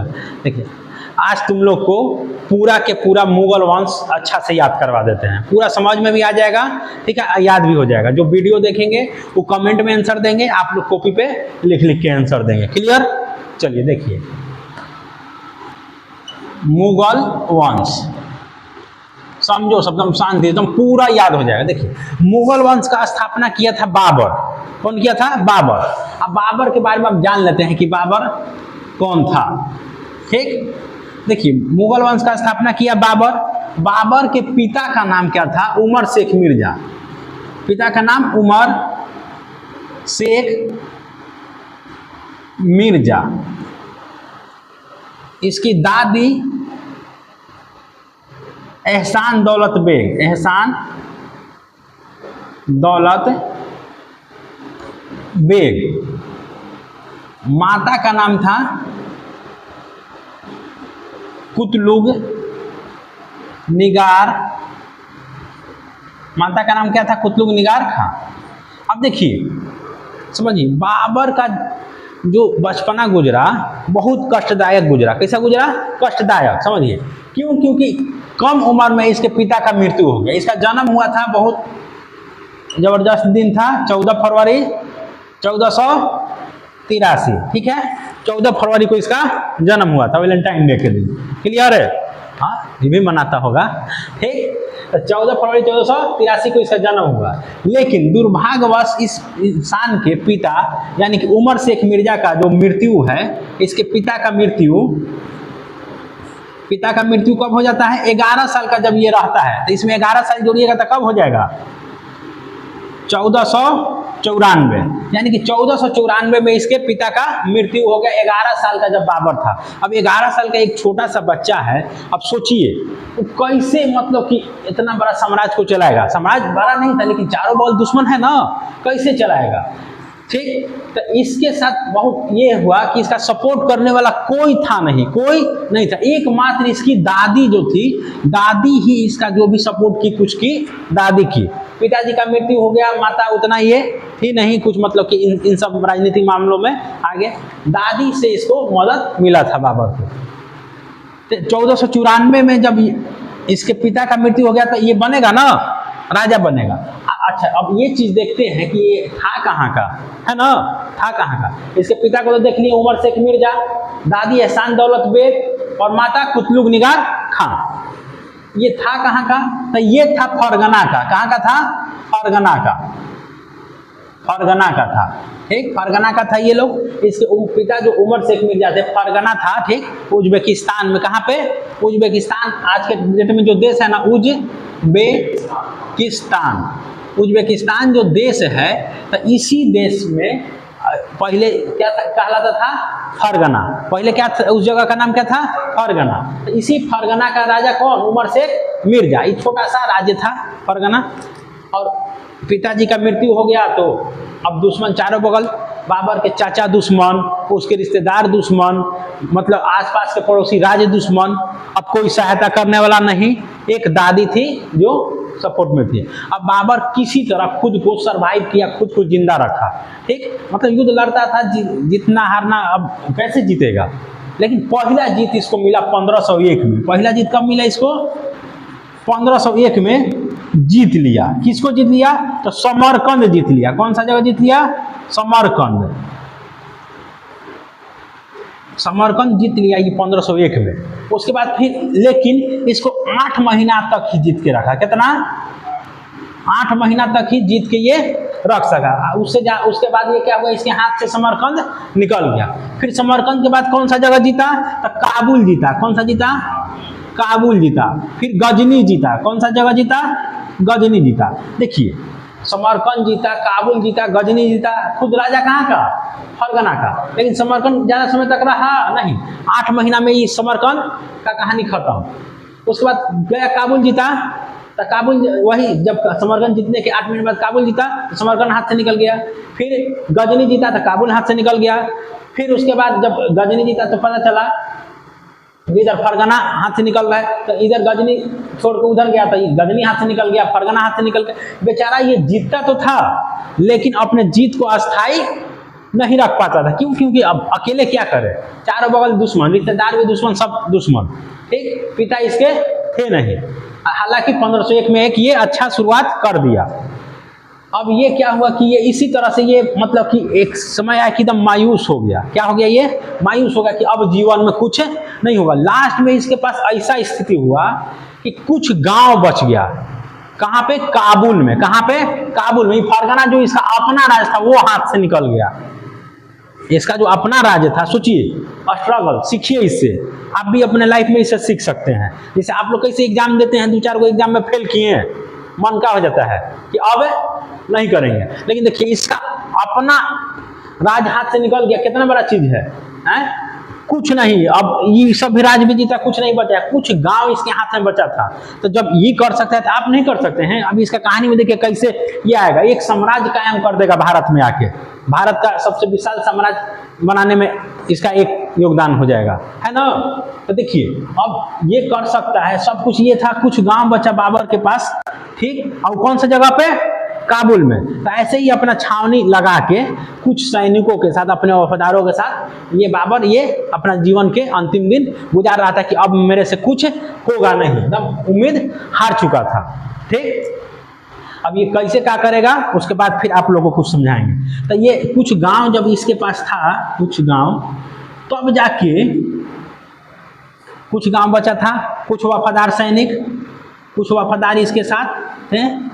वाला। देखिए आज तुम लोग को पूरा के पूरा मुगल वंश अच्छा से याद करवा देते हैं, पूरा समझ में भी आ जाएगा, ठीक है, याद भी हो जाएगा। जो वीडियो देखेंगे वो कमेंट में आंसर देंगे, आप लोग कॉपी पे लिख लिख के आंसर देंगे। क्लियर? चलिए देखिए, मुगल वंश समझो, शब्दम शांति, एकदम पूरा याद हो जाएगा। देखिए मुगल वंश का स्थापना किया था बाबर। कौन किया था? बाबर। अब बाबर के बारे में आप जान लेते हैं कि बाबर कौन था। ठीक, देखिए मुगल वंश का स्थापना किया बाबर। बाबर के पिता का नाम क्या था? उमर शेख मिर्जा। पिता का नाम उमर शेख मिर्जा। इसकी दादी एहसान दौलत बेग। एहसान दौलत बेग। माता का नाम था कुतलुग निगार। माता का नाम क्या था? कुतलुग निगार खां। अब देखिए समझिए, बाबर का जो बचपना गुजरा बहुत कष्टदायक गुजरा। कैसा गुजरा? कष्टदायक। समझिए क्यों? क्योंकि कम उम्र में इसके पिता का मृत्यु हो गया। इसका जन्म हुआ था बहुत जबरदस्त दिन था, 14 फरवरी 1483। ठीक है, 14 फरवरी को इसका जन्म हुआ था, वैलेंटाइन डे के दिन। क्लियर है? हाँ, ये भी मनाता होगा। ठीक, तो 14 फरवरी 1483 को इसका जन्म हुआ। लेकिन दुर्भाग्यवश इस इंसान के पिता यानी कि उमर शेख मिर्जा का जो मृत्यु है, इसके पिता का मृत्यु कब हो जाता है? 11 साल का जब ये रहता है, तो इसमें 11 साल जोड़िएगा तो कब हो जाएगा? 1494। यानी कि 1494 में इसके पिता का मृत्यु हो गया, 11 साल का जब बाबर था। अब 11 साल का एक छोटा सा बच्चा है, अब सोचिए वो कैसे मतलब कि इतना बड़ा साम्राज्य को चलाएगा। साम्राज्य बड़ा नहीं था लेकिन चारों बगल दुश्मन है ना, कैसे चलाएगा? ठीक, तो इसके साथ बहुत ये हुआ कि इसका सपोर्ट करने वाला कोई नहीं था। एकमात्र इसकी दादी जो थी, दादी ही इसका जो भी सपोर्ट की, कुछ की दादी की। पिताजी का मृत्यु हो गया, माता उतना ये थी नहीं कुछ मतलब कि इन सब राजनीतिक मामलों में आगे। दादी से इसको मदद मिला था बाबर को। 1494 में जब इसके पिता का मृत्यु हो गया तो ये बनेगा ना, राजा बनेगा। अच्छा, अब ये चीज देखते हैं कि ये था कहाँ का, है ना, था कहाँ का। इसके पिता को तो देख लिया, उमर शेख मिर्जा, दादी एहसान दौलत बेग और माता कुतलुग निगार खां। ये था कहाँ का? तो ये था फरगना का। कहाँ का था? फरगना का था। ठीक, फरगना का था ये लोग। इसके पिता जो उमर शेख मिर्जा थे, फरगना था। ठीक, उज्बेकिस्तान में। कहाँ पे? उज्बेकिस्तान। आज के डेट में जो देश है ना, उज्बेकिस्तान जो देश है, तो इसी देश में पहले क्या कहलाता था? फरगना। पहले क्या था? उस जगह का नाम क्या था? फरगना। तो इसी फरगना का राजा कौन? उमर शेख मिर्जा। ये छोटा सा राज्य था फरगना। और पिताजी का मृत्यु हो गया तो अब दुश्मन चारों बगल, बाबर के चाचा दुश्मन, उसके रिश्तेदार दुश्मन, मतलब आसपास के पड़ोसी राज्य दुश्मन। अब कोई सहायता करने वाला नहीं। एक दादी थी जो सपोर्ट में थी। अब बाबर किसी तरह खुद को सरवाइव किया, खुद को जिंदा रखा। ठीक, मतलब युद्ध लड़ता था, जितना हारना, अब कैसे जीतेगा। लेकिन पहला जीत इसको मिला 1501 में। पहला जीत कब मिला इसको? 1501 में जीत लिया। किसको जीत लिया? तो समरकंद जीत लिया। कौन सा जगह जीत लिया? समरकंद जीत लिया ये 1501 में। उसके बाद फिर लेकिन इसको 8 महीना तक ही जीत के रखा। कितना? 8 महीना तक ही जीत के ये रख सका। उसके बाद ये क्या हुआ? इसके हाथ से समरकंद निकल गया। फिर समरकंद के बाद कौन सा जगह जीता? तो काबुल जीता। कौन सा जीता? काबुल जीता। फिर गजनी जीता। कौन सा जगह जीता? गजनी जीता। देखिए, समरकंद जीता, काबुल जीता, गजनी जीता। खुद राजा कहाँ का? फरगना का। लेकिन समरकंद ज्यादा समय तक रहा नहीं। 8 महीना में ये समरकंद का कहानी खत्म। उसके बाद गया काबुल जीता। तो काबुल वही जब समरकंद जीतने के 8 महीने बाद काबुल जीता, तो समरकंद हाथ से निकल गया। फिर गजनी जीता तो काबुल हाथ से निकल गया। फिर उसके बाद जब गजनी जीता तो पता चला इधर फरगना हाथ से निकल रहा है, तो इधर गजनी छोड़ के उधर गया, तो गजनी हाथ से निकल गया, फरगना हाथ से निकल गया। बेचारा ये जीतता तो था लेकिन अपने जीत को अस्थाई नहीं रख पाता था। क्यों? क्योंकि अब अकेले क्या करे, चारों बगल दुश्मन, रिश्तेदार भी दुश्मन, सब दुश्मन। ठीक, पिता इसके थे नहीं। हालांकि 1501 में एक ये अच्छा शुरुआत कर दिया। अब ये क्या हुआ कि ये इसी तरह से ये मतलब कि एक समय आया कि एकदम मायूस हो गया। क्या हो गया? ये मायूस हो गया कि अब जीवन में कुछ नहीं होगा। लास्ट में इसके पास ऐसा स्थिति हुआ कि कुछ गांव बच गया। कहाँ पे? काबुल में। कहाँ पे? काबुल में। फरगना जो इसका अपना राज था वो हाथ से निकल गया। इसका जो अपना राज्य था, सोचिए, स्ट्रगल सीखिए इससे। आप भी अपने लाइफ में इससे सीख सकते हैं। जैसे आप लोग कैसे एग्जाम देते हैं, 2-4 को एग्जाम में फेल किए हैं, मन का हो जाता है कि अब नहीं करेंगे, लेकिन देखिए इसका अपना राज हाथ से निकल गया। कितना बड़ा चीज है, हैं? कुछ नहीं, अब ये सब भी राज भी जीता, कुछ नहीं बचा, कुछ गांव इसके हाथ में बचा था। तो जब ये कर सकता है तो आप नहीं कर सकते हैं? अभी इसका कहानी में देखिए कैसे ये आएगा, एक साम्राज्य कायम कर देगा भारत में आके। भारत का सबसे विशाल साम्राज्य बनाने में इसका एक योगदान हो जाएगा, है ना। तो देखिए अब ये कर सकता है, सब कुछ ये था, कुछ गांव बचा बाबर के पास, ठीक। और कौन सा जगह पे? काबुल में। तो ऐसे ही अपना छावनी लगा के कुछ सैनिकों के साथ, अपने वफादारों के साथ ये बाबर ये अपना जीवन के अंतिम दिन गुजार रहा था कि अब मेरे से कुछ होगा नहीं, एकदम उम्मीद हार चुका था, ठीक। अब ये कैसे क्या करेगा उसके बाद फिर आप लोगों को कुछ समझाएंगे। तो ये कुछ गांव जब इसके पास था, कुछ गांव, तो अब जाके कुछ गांव बचा था, कुछ वफादार सैनिक, कुछ वफादार इसके साथ थे।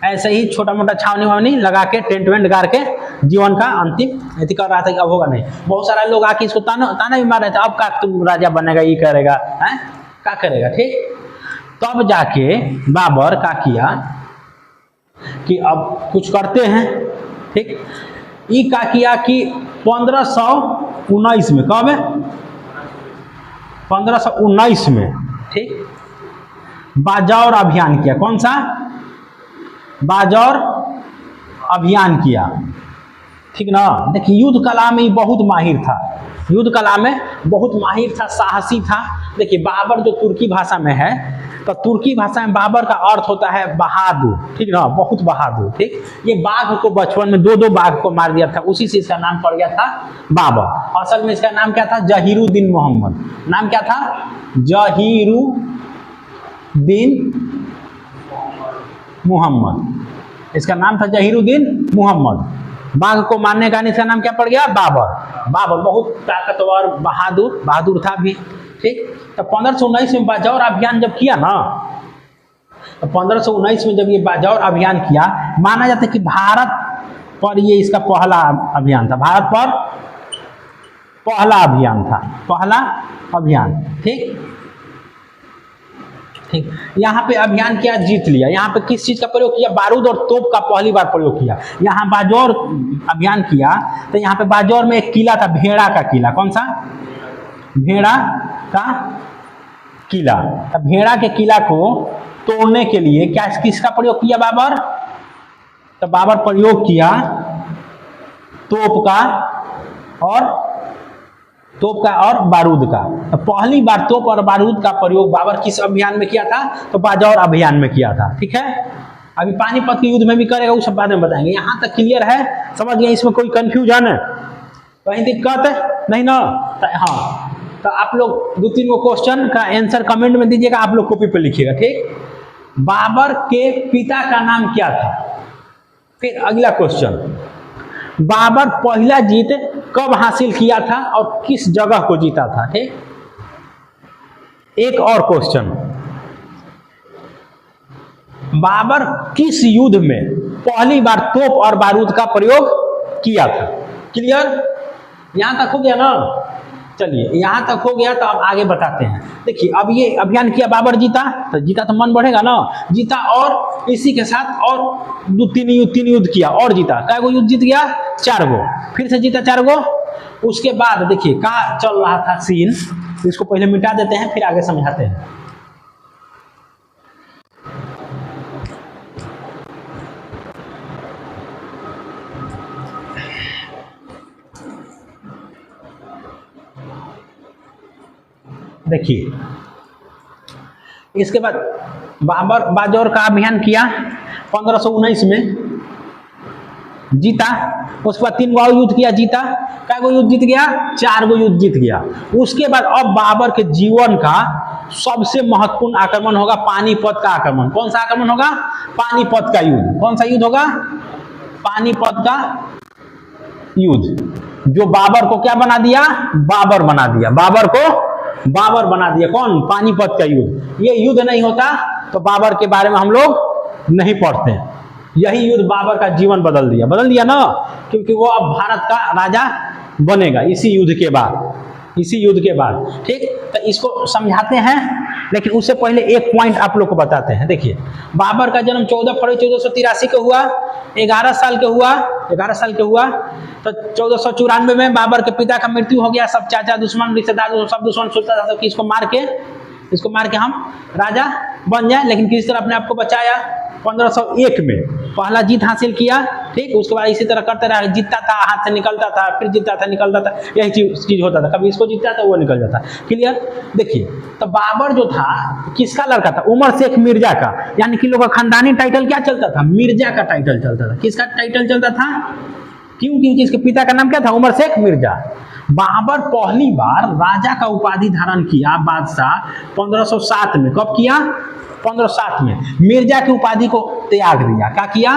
ऐसे ही छोटा मोटा छावनी वावनी लगा के, टेंट वेंट गाड़ के जीवन का अंतिम ऐसी कर रहा था कि अब होगा नहीं। बहुत सारा लोग आके इसको ताना भी मार रहे थे, अब का तुम राजा बनेगा, ये करेगा, है क्या करेगा, ठीक। तब जाके बाबर का किया कि अब कुछ करते हैं, ठीक। ये क्या किया कि 1519 में, कब है? 1519 में, ठीक, बाजौर अभियान किया। कौन सा? बाजौर अभियान किया, ठीक ना। देखिए युद्ध कला में बहुत माहिर था, युद्ध कला में बहुत माहिर था, साहसी था। देखिए बाबर जो तुर्की भाषा में है, तो तुर्की भाषा में बाबर का अर्थ होता है बहादुर, ठीक ना, बहुत बहादुर, ठीक। ये बाघ को बचपन में 2-2 बाघ को मार दिया था, उसी से इसका नाम पड़ गया था बाबर। असल में इसका नाम क्या था? जहीरुद्दीन मोहम्मद। नाम क्या था? जहीरुद्दीन मोहम्मद। इसका नाम था जहीरुद्दीन मोहम्मद। बाघ को मारने का इसका नाम क्या पड़ गया? बाबर। बाबर बहुत ताकतवर, बहादुर था भी, ठीक। तो 1519 में बाजौर अभियान जब किया ना, तो 1519 में जब ये बाजौर अभियान किया, माना जाता है कि भारत पर ये इसका पहला अभियान था, भारत पर पहला अभियान था, पहला अभियान, ठीक। ठीक, यहाँ पे अभियान किया, जीत लिया। यहाँ पे किस चीज का प्रयोग किया? बारूद और तोप का पहली बार प्रयोग किया। यहाँ बाजौर अभियान किया तो यहाँ पे बाजौर में एक किला था, भेड़ा का किला। कौन सा? भेड़ा का किला। तो भेड़ा के किला को तोड़ने के लिए क्या किसका प्रयोग किया बाबर? तो बाबर प्रयोग किया तोप का और बारूद का। तो पहली बार तोप और बारूद का प्रयोग बाबर किस अभियान में किया था? तो बाजौर अभियान में किया था, ठीक है। अभी पानीपत के युद्ध में भी करेगा, वो सब बाद में बताएंगे। यहाँ तक क्लियर है, समझ गए? इसमें कोई कंफ्यूजन है, कहीं दिक्कत नहीं ना? हाँ, तो आप लोग 2-3 गो क्वेश्चन का आंसर कमेंट में दीजिएगा, आप लोग कॉपी पे लिखिएगा, ठीक। बाबर के पिता का नाम क्या था? फिर अगला क्वेश्चन, बाबर पहला जीत कब हासिल किया था और किस जगह को जीता था, ठीक। एक और क्वेश्चन, बाबर किस युद्ध में पहली बार तोप और बारूद का प्रयोग किया था? क्लियर? यहां तक हो गया ना? चलिए यहां तक हो गया, तो अब आगे बताते हैं। देखिए अब ये अभियान किया, बाबर जीता, तो जीता तो मन बढ़ेगा ना, जीता, और इसी के साथ और 2-3 युद्ध किया और जीता। कै गो युद्ध जीत गया? 4 गो। फिर से जीता 4 गो। उसके बाद देखिए क्या चल रहा था सीन, इसको पहले मिटा देते हैं फिर आगे समझाते हैं। देखिए इसके बाद बाबर बाजौर का अभियान किया 1519 में, जीता, उसके बाद 3 गो और युद्ध किया, जीता। कै गो युद्ध जीत गया? 4 गो युद्ध जीत गया। उसके बाद अब बाबर के जीवन का सबसे महत्वपूर्ण आक्रमण होगा पानीपत का आक्रमण। कौन सा आक्रमण होगा? पानीपत का युद्ध। कौन सा युद्ध होगा? पानीपत का युद्ध, जो बाबर को क्या बना दिया? बाबर बना दिया। बाबर को बाबर बना दिया। कौन? पानीपत का युद्ध। ये युद्ध नहीं होता तो बाबर के बारे में हम लोग नहीं पढ़ते। यही युद्ध बाबर का जीवन बदल दिया ना, क्योंकि वो अब भारत का राजा बनेगा इसी युद्ध के बाद। ठीक, तो इसको समझाते हैं, लेकिन उससे पहले एक पॉइंट आप लोग को बताते हैं। देखिए, बाबर का जन्म 14 फरवरी 1483 को हुआ। 11 साल के हुआ तो 1494 में बाबर के पिता का मृत्यु हो गया। सब चाचा दुश्मन, रिश्तेदार, सब दुश्मन सोचता था कि इसको मार के हम राजा बन जाए, लेकिन किसी तरह अपने आप को बचाया। 1501 में पहला जीत हासिल किया। ठीक, उसके बाद इसी तरह करते रहा, जीतता था, हाथ से निकलता था, फिर जीतता था, निकलता था, यही चीज होता था। कभी इसको जीतता था, वो निकल जाता। क्लियर? देखिए, तो बाबर जो था किसका लड़का था? उमर शेख मिर्जा का। यानी कि लोग का खानदानी टाइटल क्या चलता था? मिर्जा का टाइटल चलता था। किसका टाइटल चलता था? क्योंकि इसके पिता का नाम क्या था? उमर शेख मिर्जा। बाबर पहली बार राजा का उपाधि धारण किया बादशाह 1507 में। कब किया? 1507 में। मिर्जा की उपाधि को त्याग दिया। क्या किया?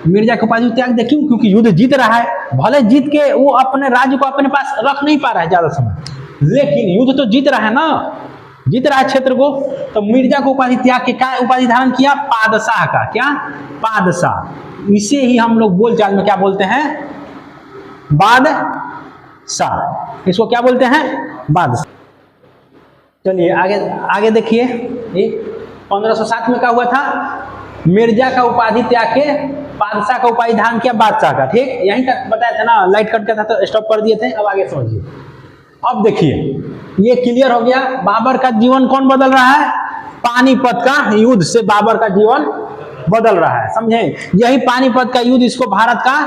मिर्जा की उपाधि को त्याग दिया। क्यों? क्योंकि युद्ध जीत रहा है। भले जीत के वो अपने राज्य को अपने पास रख नहीं पा रहा है ज्यादा समय, लेकिन युद्ध तो जीत रहा है ना, जीत रहा है क्षेत्र को। तो मिर्जा को उपाधि त्याग के क्या उपाधि धारण किया? पादशाह का। क्या? पादशाह। इसे ही हम लोग बोलचाल में क्या बोलते हैं? बादशाह। इसको क्या बोलते हैं? बादशाह। चलिए आगे देखिए, 1507 में क्या हुआ था? मिर्जा का उपाधि त्याग के बादशाह का उपाधि धारण किया बादशाह का। ठीक, यहीं तक बताया था ना, लाइट कट था तो स्टॉप कर दिए थे। अब आगे समझिए। अब देखिए, ये क्लियर हो गया। बाबर का जीवन कौन बदल रहा है? पानीपत का युद्ध से बाबर का जीवन बदल रहा है। समझे? यही पानीपत का युद्ध इसको भारत का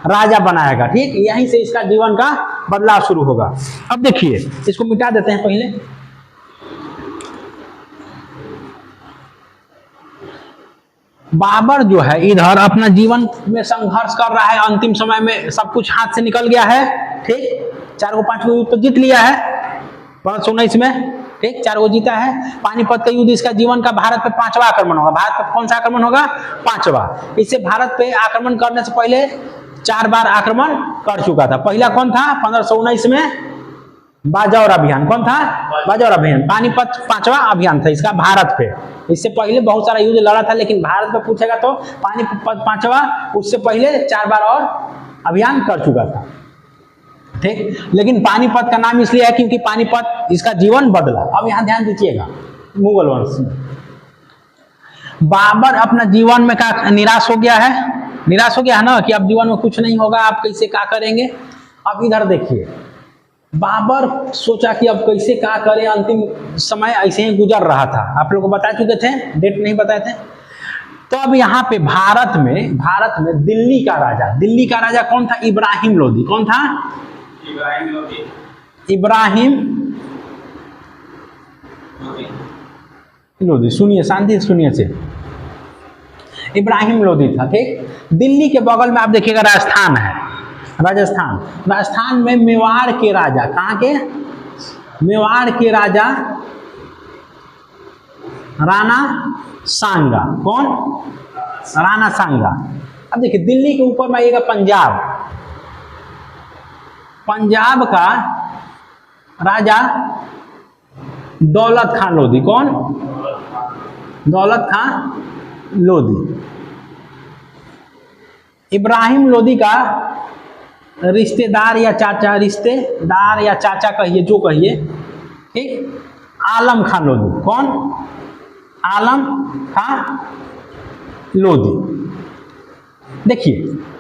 राजा बनाएगा। ठीक, यहीं से इसका जीवन का बदलाव शुरू होगा। अब देखिए, इसको मिटा देते हैं पहले। बाबर जो है इधर अपना जीवन में संघर्ष कर रहा है। अंतिम समय में सब कुछ हाथ से निकल गया है। ठीक, 4 गो 5 गो युद्ध तो जीत लिया है 1519 में। ठीक, 4 गो जीता है। पानीपत का युद्ध इसका जीवन का भारत पे 5वां आक्रमण होगा। भारत पे कौन सा आक्रमण होगा? 5वां। इससे भारत पे आक्रमण करने से पहले 4 बार आक्रमण कर चुका था। पहला कौन था? 1519 में बाजौर अभियान। कौन था? बाजौर अभियान। पानीपत 5वां अभियान था इसका भारत पे। इससे पहले बहुत सारा युद्ध लड़ा था, लेकिन भारत पे पूछेगा तो पानीपत 5वां, उससे पहले 4 बार और अभियान कर चुका था। ठीक, लेकिन पानीपत का नाम इसलिए है क्योंकि पानीपत इसका जीवन बदला। अब यहां ध्यान दीजिएगा, मुगल वंश में बाबर अपना जीवन में क्या निराश हो गया है ना, कि अब जीवन में कुछ नहीं होगा, आप कैसे क्या करेंगे। अब इधर देखिए, बाबर सोचा कि अब कैसे क्या करें। अंतिम समय ऐसे ही गुजर रहा था। आप लोगों को बता चुके थे, डेट नहीं बताए थे। तो अब यहाँ पे भारत में दिल्ली का राजा कौन था? इब्राहिम लोदी। कौन था? इब्राहिम लोदी। सुनिए, शांति से सुनिए से। इब्राहिम लोदी था। ठीक, दिल्ली के बगल में आप देखिएगा राजस्थान है। राजस्थान में मेवाड़ के राजा, कहाँ के? मेवाड़ के राजा राणा सांगा। कौन? राणा सांगा। अब देखिए, दिल्ली के ऊपर में आइएगा पंजाब का राजा दौलत खान लोधी। कौन? दौलत खान लोधी। इब्राहिम लोधी का रिश्तेदार या चाचा कहिए, जो कहिए। ठीक, आलम खान लोधी। कौन? आलम खान लोधी। देखिए,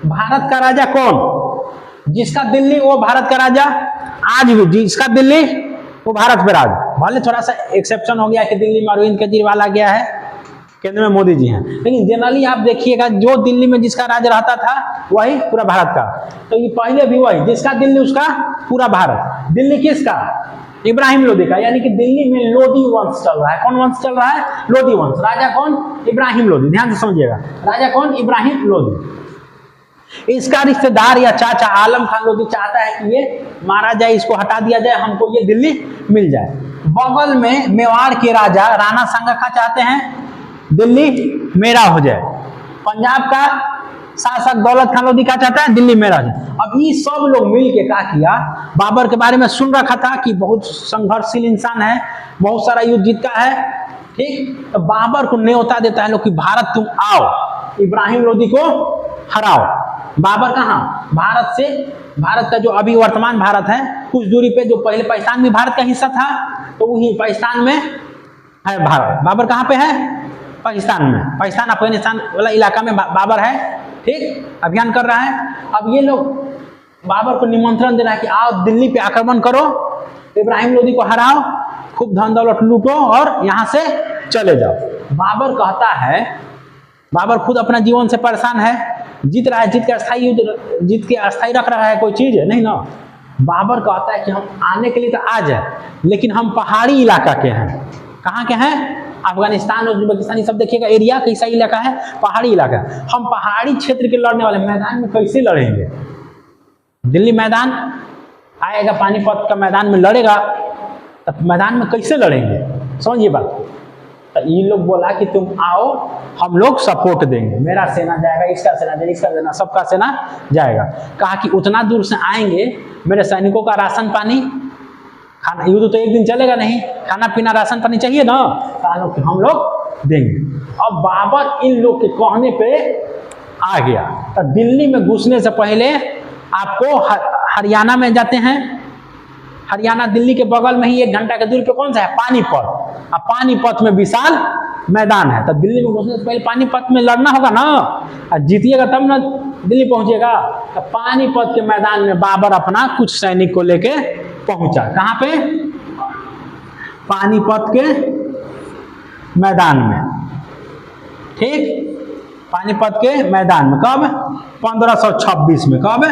भारत का राजा कौन? जिसका दिल्ली वो भारत का राजा। आज भी जिसका दिल्ली वो भारत पे राज। भले थोड़ा सा एक्सेप्शन हो गया कि दिल्ली में अरविंद केजरीवाल आ गया है, केंद्र में मोदी जी हैं, लेकिन जनरली आप देखिएगा जो दिल्ली में जिसका राज रहता था वही पूरा भारत का। तो ये पहले भी वही, जिसका दिल्ली उसका पूरा भारत। दिल्ली किसका? इब्राहिम लोदी का। यानी कि दिल्ली में लोदी वंश चल रहा है। कौन वंश चल रहा है? लोदी वंश। राजा कौन? इब्राहिम लोदी। ध्यान से समझिएगा, राजा कौन? इब्राहिम लोदी। इसका रिश्तेदार या चाचा आलम खान लोधी चाहता है कि ये मारा जाए, इसको हटा दिया जाए, हमको ये दिल्ली मिल जाए। बगल में मेवाड़ के राजा राणा सांगा खा चाहते हैं दिल्ली मेरा हो जाए। पंजाब का शासक दौलत खान लोधी क्या चाहता है, दिल्ली मेरा हो जाए। अब ये सब लोग मिल के क्या किया, बाबर के बारे में सुन रखा था कि बहुत संघर्षशील इंसान है, बहुत सारा युद्ध जीता है, ठीक। तो बाबर को न्योता देता है लोग कि भारत तुम आओ, इब्राहिम लोधी को हराओ। बाबर कहाँ, भारत से, भारत का जो अभी वर्तमान भारत है कुछ दूरी पे, जो पहले पाकिस्तान भी भारत का हिस्सा था, तो वही पाकिस्तान में है भारत। बाबर कहाँ पे है, पाकिस्तान में, पाकिस्तान अफगानिस्तान वाला इलाका में बाबर है, ठीक, अभियान कर रहा है। अब ये लोग बाबर को निमंत्रण दे रहा है कि आओ दिल्ली पे आक्रमण करो, इब्राहिम लोधी को हराओ, खूब धन दौलत लूटो और यहाँ से चले जाओ। बाबर कहता है, बाबर खुद अपना जीवन से परेशान है, जीत रहा है, जीत के अस्थायी युद्ध, जीत के अस्थायी रख रहा है, कोई चीज है नहीं ना। बाबर कहता है कि हम आने के लिए तो आ जाए, लेकिन हम पहाड़ी इलाका के हैं। कहाँ के हैं, अफगानिस्तान और उज्बेकिस्तान सब देखिएगा एरिया कैसा इलाका है, पहाड़ी इलाका। हम पहाड़ी क्षेत्र के लड़ने वाले, मैदान में कैसे लड़ेंगे, दिल्ली मैदान आएगा, पानीपत का मैदान में लड़ेगा, तब मैदान में कैसे लड़ेंगे, समझिए बात। तो ये लोग बोला कि तुम आओ, हम लोग सपोर्ट देंगे, मेरा सेना जाएगा, इसका सेना जाएगा, इसका सेना, सबका सेना जाएगा। कहा कि उतना दूर से आएंगे, मेरे सैनिकों का राशन पानी, खाना, युद्ध तो एक दिन चलेगा नहीं, खाना पीना राशन पानी चाहिए ना, तो हम लोग देंगे। अब बाबर इन लोग के कहने पे आ गया। तो दिल्ली में घुसने से पहले आपको हरियाणा में जाते हैं, हरियाणा दिल्ली के बगल में ही 1 घंटा के दूरी पे कौन सा है, पानीपत। अब पानीपत में विशाल मैदान है, तो दिल्ली में घुसने से पहले पानीपत में लड़ना होगा ना, और जीतिएगा तब ना दिल्ली पहुंचेगा। तो पानीपत के मैदान में बाबर अपना कुछ सैनिक को लेके पहुंचा। कहां पे, पानीपत के मैदान में, ठीक, पानीपत के मैदान में। कब, 1526 में। कब,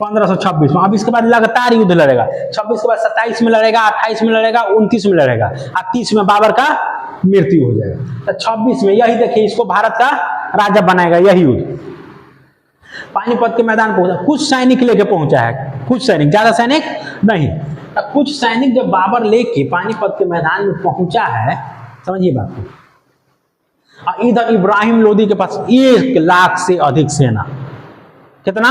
1526 में। अब इसके बाद लगातार युद्ध लड़ेगा, 26 के बाद 27 में लड़ेगा, 28 में लड़ेगा, 29 में लड़ेगा, और 30 में बाबर का मृत्यु हो जाएगा। तो 26 में यही देखिए, इसको भारत का राजा बनाएगा यही युद्ध। पानीपत के मैदान पहुंचा, कुछ सैनिक लेके पहुंचा है, कुछ सैनिक, ज्यादा सैनिक नहीं। तो कुछ सैनिक जब बाबर लेके पानीपत के मैदान में पहुंचा है, समझिए बात को, इधर इब्राहिम लोधी के पास 1 लाख से अधिक सेना। कितना,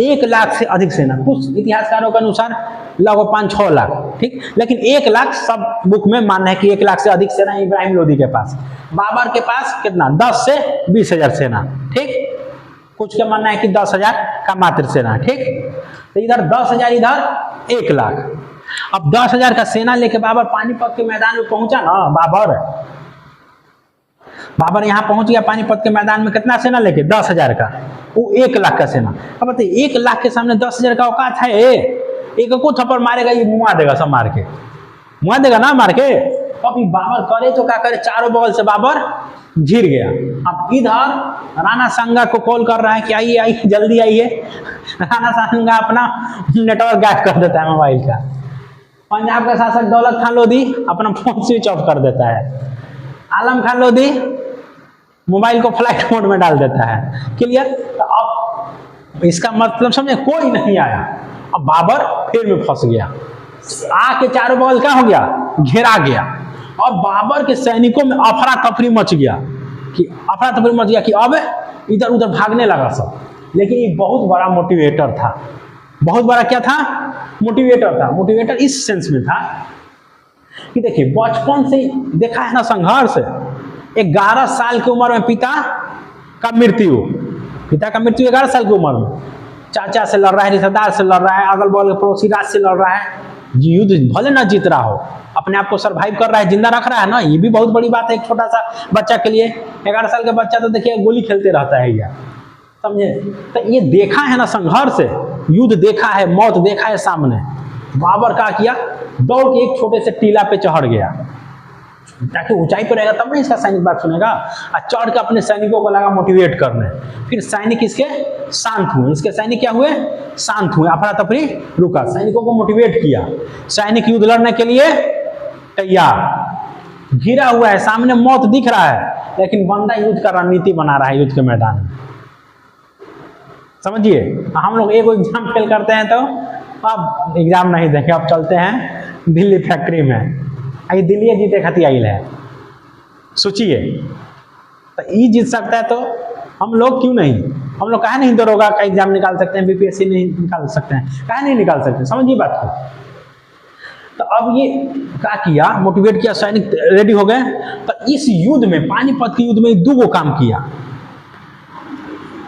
1 लाख से अधिक सेना। कुछ इतिहासकारों के अनुसार लगभग 5-6 लाख, ठीक, लेकिन 1 लाख सब बुक में मानना है कि 1 लाख से अधिक सेना इब्राहिम लोधी के पास। बाबर के पास कितना, 10 से 20 हजार सेना, ठीक, कुछ का मानना है कि 10,000 का मात्र सेना, ठीक। तो इधर 10,000, इधर 1 लाख। अब 10,000 का सेना लेके बाबर पानीपत के मैदान में पहुंचा ना, बाबर यहाँ पहुंच गया पानीपत के मैदान में, कितना सेना लेके, 10,000 का, वो 1 लाख का सेना। अब बताइए 1 लाख के सामने 10,000 का औकात है, एक को थप्पड़ मारेगा, ये मुआ देगा, सब मार के मुआ देगा ना, मार के। अभी बाबर करे तो क्या करे, चारों बगल से बाबर घिर गया। अब इधर राणा सांगा को कॉल कर रहा है कि आइए आइए जल्दी आइए। राणा सांगा अपना नेटवर्क गायब कर देता है मोबाइल का। पंजाब का शासक दौलत खान लोधी अपना फोन स्विच ऑफ कर देता है। आलम खान लोधी मोबाइल को फ्लाइट मोड में डाल देता है। क्लियर। तो अब इसका मतलब समझे, कोई नहीं आया। अब बाबर फिर में फंस गया, आके चारों बगल क्या हो गया, घेरा गया। और बाबर के सैनिकों में अफरा तफरी मच गया कि अब इधर उधर भागने लगा सब। लेकिन ये बहुत बड़ा मोटिवेटर था, बहुत बड़ा क्या था, मोटिवेटर था। मोटिवेटर इस सेंस में था कि देखिए बचपन से देखा है ना संघर्ष। 11 साल की उम्र में पिता का मृत्यु 11 साल की उम्र में, चाचा से लड़ रहा है, रिश्तेदार से लड़ रहा है, अगल बगल के पड़ोसी राज से लड़ रहा है। युद्ध भले ना जीत रहा हो, अपने आप को सरवाइव कर रहा है, जिंदा रख रहा है ना, ये भी बहुत बड़ी बात है एक छोटा सा बच्चा के लिए। 11 साल का बच्चा तो देखिए गोली खेलते रहता है यार, समझे। तो ये देखा है ना संघर्ष, युद्ध देखा है, मौत देखा है सामने। बाबर क्या किया, दौड़ के एक छोटे से टीला पे चढ़ गया, ताकि ऊंचाई पर रहेगा तब ना इसका सैनिक बात सुनेगा। और चढ़ के अपने सैनिकों को लगा मोटिवेट करने। फिर सैनिक इसके शांत हुए, इसके सैनिक क्या हुए, शांत हुए, अफरा तफरी रुका, सैनिकों को मोटिवेट किया। सैनिक युद्ध लड़ने के लिए तैयार, घिरा हुआ है, सामने मौत दिख रहा है, लेकिन बंदा युद्ध का रणनीति बना रहा है युद्ध के मैदान में। समझिए, हम लोग एक एग्जाम फेल करते हैं तो अब एग्जाम नहीं देंगे, अब चलते हैं दिल्ली फैक्ट्री में। आई दिल्ली जीते खाती आई है, सोचिए। तो ये जीत सकता है तो हम लोग क्यों नहीं? हम लोग काहे नहीं दरोगा का एग्जाम निकाल सकते हैं, बीपीएससी नहीं निकाल सकते हैं, काहे नहीं निकाल सकते? समझिए बात को। तो अब ये क्या किया, मोटिवेट किया, सैनिक रेडी हो गए। तो इस युद्ध में, पानीपत के युद्ध में दो गो काम किया।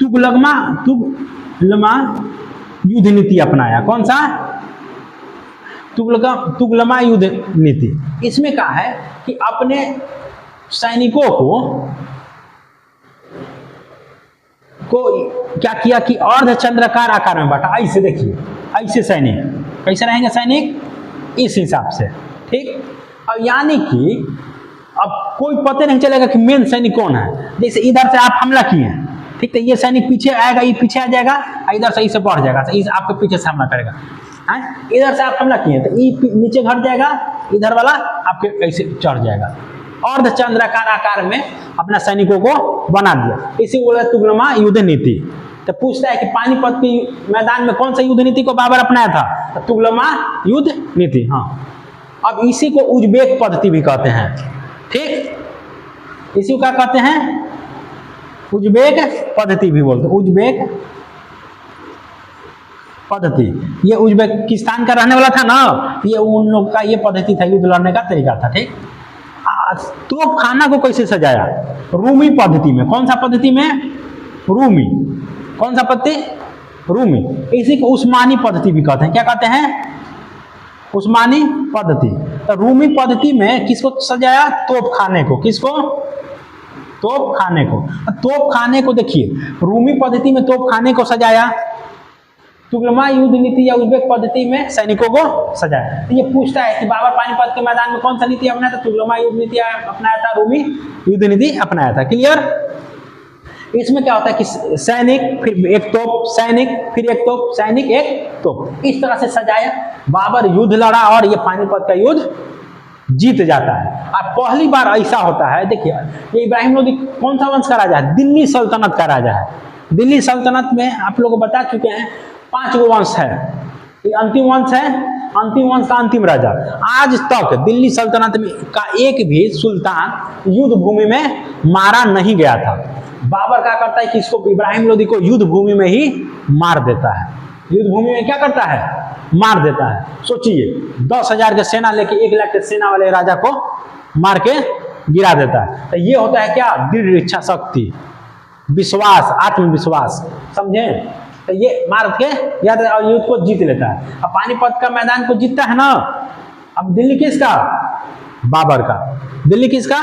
तुगलमा युद्ध नीति अपनाया। कौन सा? तुगलमा युद्ध नीति। इसमें क्या है कि अपने सैनिकों को क्या किया कि अर्धचंद्राकार आकार में बांटा। ऐसे देखिए, ऐसे सैनिक कैसे रहेंगे सैनिक, इस हिसाब से, ठीक। अब यानी कि अब कोई पता नहीं चलेगा कि मेन सैनिक कौन है। जैसे इधर से आप हमला किए, ठीक, तो ये सैनिक पीछे आएगा, ये पीछे आ जाएगा, इधर से इसे बढ़ जाएगा, इस आपके पीछे से हमला करेगा। इधर से आप हमला किए तो ये नीचे घट जाएगा, इधर वाला आपके ऐसे चढ़ जाएगा। अर्धचंद्राकार आकार में अपना सैनिकों को बना दिया, इसी बोला तुगलमा युद्ध नीति। तो पूछता है कि पानीपत के मैदान में कौन सा युद्ध नीति को बाबर अपनाया था? तो तुगलमा युद्ध नीति। हाँ, अब इसी को उज्बेक पद्धति भी कहते हैं, ठीक। इसी को क्या कहते हैं? उज्बेक पद्धति भी बोलते हैं, उज्बेक पद्धति। ये उज्बेकिस्तान का रहने वाला था ना, ये उन लोग का ये पद्धति था, युद्ध लड़ने का तरीका था, ठीक। तो खाना को कैसे सजाया? रूमी पद्धति में। कौन सा पद्धति में? रूमी। कौन सा पद्धति? रूमी। इसी को उस्मानी पद्धति भी कहते हैं। क्या कहते हैं? उस्मानी पद्धति। तो रूमी पद्धति में किसको सजाया? तोप खाने को। किसको? तोप खाने को। तोप खाने को देखिए, रूमी पद्धति में तोप खाने को सजाया, तुगलमा युद्ध नीति या उज्बेक पद्धति में सैनिकों को सजाया। तो ये पूछता है कि बाबर पानीपत के मैदान में कौन सा नीति अपनाया था? तुगलमा युद्ध नीति अपनाया था, रूमी युद्ध नीति अपनाया था। क्लियर? इसमें क्या होता है कि सैनिक, फिर एक तोप, सैनिक, फिर एक तोप, सैनिक, एक तोप, इस तरह से सजाया। बाबर युद्ध लड़ा और ये पानीपत का युद्ध जीत जाता है। अब पहली बार ऐसा होता है, देखिए, ये इब्राहिम लोदी कौन सा वंश का राजा है? दिल्ली सल्तनत का राजा है। दिल्ली सल्तनत में आप लोग बता चुके हैं 5 गो वंश है। ये अंतिम वंश है, अंतिम वंश का अंतिम राजा। आज तक दिल्ली सल्तनत में का एक भी सुल्तान युद्ध भूमि में मारा नहीं गया था। बाबर क्या करता है कि इसको, इब्राहिम लोदी को युद्ध भूमि में ही मार देता है। युद्ध भूमि में क्या करता है? मार देता है। सोचिए, 10,000 के सेना लेके 1 लाख के सेना वाले राजा को मार के गिरा देता है। तो ये होता है क्या? दृढ़ इच्छा शक्ति, विश्वास, आत्मविश्वास, समझे? तो ये मार के याद युद्ध को जीत लेता है। अब पानीपत का मैदान को जीतता है ना। अब दिल्ली किसका? बाबर का। दिल्ली किसका?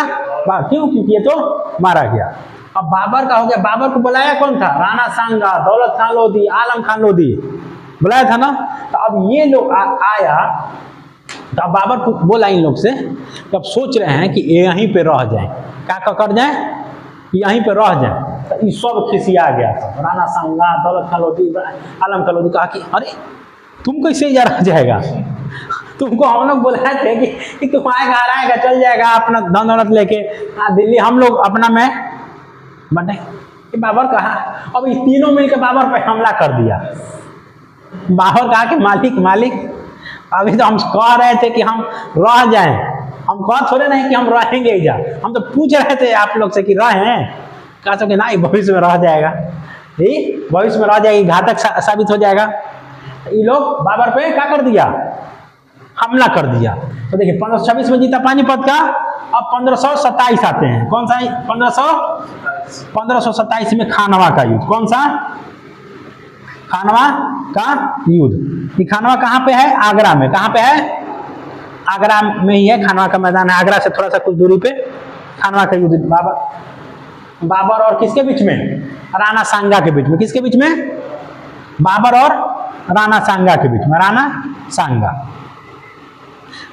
क्यों? क्योंकि ये तो मारा गया। अब बाबर का हो गया। बाबर को बुलाया कौन था? राणा सांगा, दौलत खान लोधी, आलम खान लोधी बुलाया था ना। तो अब ये लोग आया, तो अब बाबर को बोला इन लोग से, तो अब सोच रहे हैं कि यहीं पे रह जाए। क्या कर जाए? यहीं पे रह जाए। तो ये सब खिसिया गया था। राणा सांगा, दौलत खान लोधी, आलम खान लोधी कहा कि अरे तुम कैसे जा रह जाएगा? तुमको हम लोग बुलाए थे कि तुम आएगा चल जाएगा अपना धन दौलत लेके दिल्ली, हम लोग अपना में बने। बाबर कहा, अब ये तीनों मिलकर बाबर पे हमला कर दिया। बाबर कहा कि मालिक अभी तो हम कह रहे थे कि हम रह जाएं, हम कह थोड़े नहीं कि हम रहेंगे इधर, हम तो पूछ रहे थे आप लोग से कि रहें। कहा सके नहीं, भविष्य में रह जाएगा, भविष्य में रह जाएगी, घातक साबित हो जाएगा। ये लोग बाबर पे क्या कर दिया? हमला कर दिया। तो देखिए 1526 में जीता पानीपत का। अब 1527 आते हैं। कौन सा? 1527 में खानवा का युद्ध। कौन सा? खानवा का युद्ध। ये खानवा कहाँ पे है? आगरा में। कहाँ पे है? आगरा में ही है, खानवा का मैदान है। आगरा से थोड़ा सा कुछ दूरी पे खानवा का युद्ध। बाबर और किसके बीच में? राणा सांगा के बीच में। किसके बीच में? बाबर और राणा सांगा के बीच में। राणा सांगा।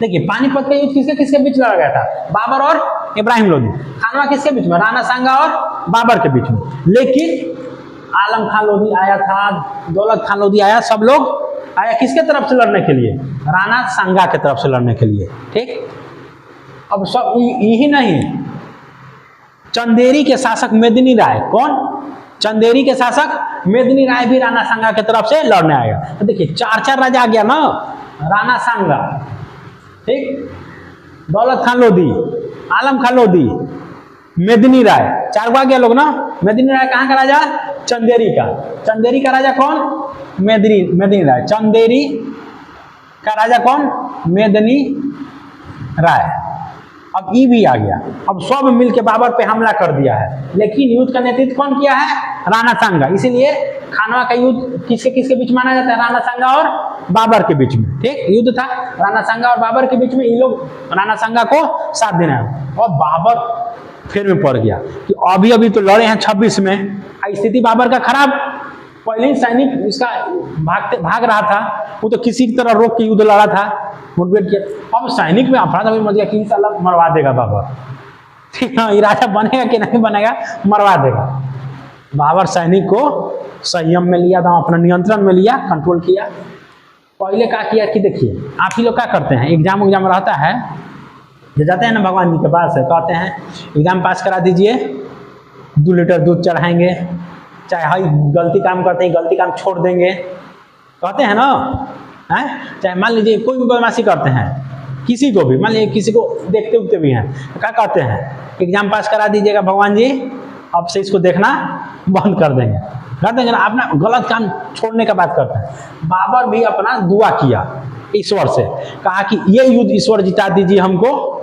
देखिए पानीपत का युद्ध किसके किसके बीच लड़ा गया था? बाबर और इब्राहिम लोदी। खानवा किसके बीच में? राणा सांगा और बाबर के बीच में। लेकिन आलम खान लोधी आया था, दौलत खान लोधी आया, सब लोग आया किसके तरफ से लड़ने के लिए? राणा सांगा के तरफ से लड़ने के लिए, ठीक। अब सब यही नहीं, चंदेरी के शासक मेदिनी राय, कौन? चंदेरी के शासक मेदिनी राय भी राणा सांगा की तरफ से लड़ने आएगा। तो देखिए 4 राजा आ गया ना, राणा सांगा, ठीक, दौलत खान लोधी, आलम खान लोधी, मेदिनी राय, 4 आ गया लोग ना। मेदिनी राय कहाँ का राजा? चंदेरी का। चंदेरी का राजा कौन? मेदिनी राय। चंदेरी का राजा कौन? मेदिनी राय। अब ई भी आ गया। अब सब मिलके बाबर पे हमला कर दिया है, लेकिन युद्ध का नेतृत्व कौन किया है? राणा सांगा। इसीलिए खानवा का युद्ध किसके किसके बीच माना जाता है? राणा सांगा और बाबर के बीच में, ठीक, युद्ध था राणा सांगा और बाबर के बीच में। ये लोग राणा सांगा को साथ देना है और बाबर फिर में पड़ गया कि अभी अभी तो लड़े हैं 26 में, स्थिति बाबर का खराब। पहले ही सैनिक इसका भाग रहा था, वो तो किसी की तरह रोक के युद्ध लड़ा था, मुठभेड़ किया। अब सैनिक में अफरा तफरी मच गया कि इंशाल्लाह मरवा देगा बाबर, ठीक है, ये राजा बनेगा कि नहीं बनेगा, मरवा देगा। बाबर सैनिक को संयम में लिया था, अपना नियंत्रण में लिया, कंट्रोल किया। पहले क्या किया कि देखिए आप ही लोग क्या करते हैं, एग्जाम रहता है, जो जाते हैं ना भगवान जी के पास है, कहते हैं एग्जाम पास करा दीजिए, 2 लीटर दूध चढ़ाएंगे, चाहे हाई गलती काम करते हैं गलती काम छोड़ देंगे, कहते हैं ना, है? चाहे मान लीजिए कोई भी बदमाशी करते हैं, किसी को भी, मान लीजिए किसी को देखते उगते भी हैं, तो क्या कहते हैं, एग्जाम पास करा दीजिएगा भगवान जी, अब से इसको देखना बंद कर देंगे, कर देंगे ना, अपना गलत काम छोड़ने का बात करते हैं। बाबर भी अपना दुआ किया ईश्वर से, कहा कि ये युद्ध ईश्वर जिता दीजिए हमको,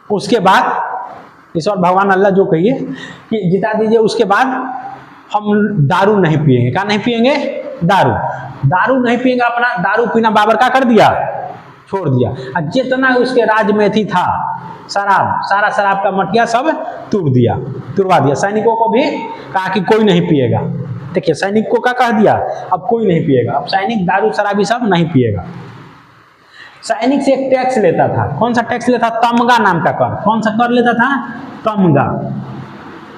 उसके बाद ईश्वर भगवान अल्लाह जो कहिए कि जिता दीजिए, उसके बाद हम दारू नहीं पिएंगे। क्या नहीं पिएंगे? दारू नहीं पिएंगे। अपना दारू पीना बाबर का कर दिया, छोड़ दिया। और जितना उसके राज में थी था सारा शराब का मटिया सब तुड़वा दिया। सैनिकों को भी कहा कि कोई नहीं पिएगा। देखिए सैनिक को क्या कह दिया, अब कोई नहीं पिएगा, अब सैनिक दारू शराबी सब नहीं पिएगा। सैनिक से एक टैक्स लेता था, कौन सा टैक्स लेता? तमगा नाम का कर। कौन सा कर लेता था?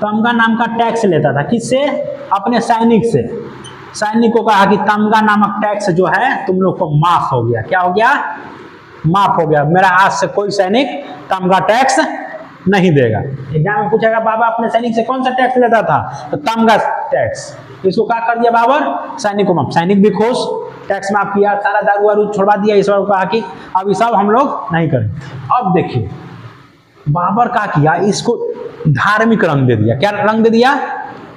तमगा नाम का टैक्स लेता था। किससे? अपने सैनिक से। सैनिक को कहा कि तमगा नामक टैक्स जो है तुम लोग को माफ हो गया। क्या हो गया? माफ हो गया। मेरा आज से कोई सैनिक तमगा टैक्स नहीं देगा। एग्जाम में पूछेगा बाबा अपने सैनिक से कौन सा टैक्स लेता था, तो तमगा टैक्स। इसको क्या कर दिया बाबर? सैनिक को माफ। सैनिक भी खुश, टैक्स माफ किया, सारा दारू वारू छोड़वा दिया। ईश्वर को कहा कि अब ये सब हम लोग नहीं करेंगे। अब देखिए बाबर क्या किया, इसको धार्मिक रंग दे दिया। क्या रंग दे दिया?